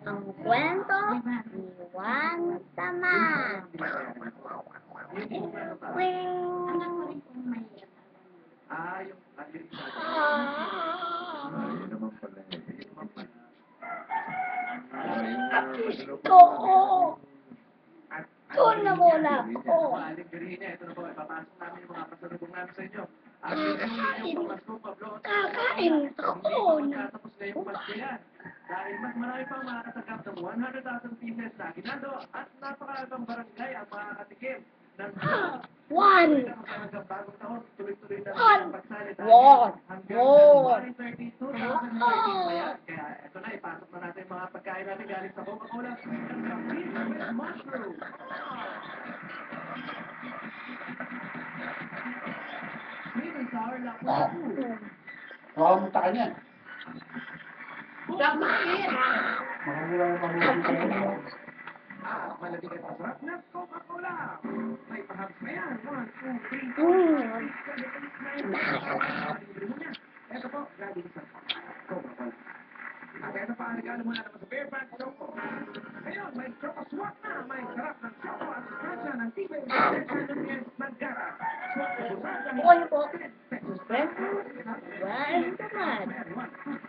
Ang kwento ni Juan Taman. Wing! Gusto ko! Doon na muna ako! Kakain ako ng dahil mas marami pang makakatanggap ng 100,000 pieces na ginado at napakaraming barangay ang makakatikim ng One! hanggang bagong taon, tuloy-tuloy na One! pagsalit One! hanggang One! January 30, 2013. Kaya ito na, ipasok na natin mga pagkain natin galing sa Coca-Cola ng Kapit with Mushroom. Sweet and sour lapu-lapu. Makamunta ka niyan. Malagay ka sa sarap na Coca-Cola. May pahabs na yan. 1, 2, 3, 4, 5, 6, 7, 8, 9. Ito po, galing sa Coca-Cola. At ito pa, regalo mo na naman sa Bear Brand Choco. Ngayon, may Choco Swap na. May sarap ng Choco at Scratcha ng Tibay ng Magara. Swap na busan. Ano po? 10 pesos. Juan Taman.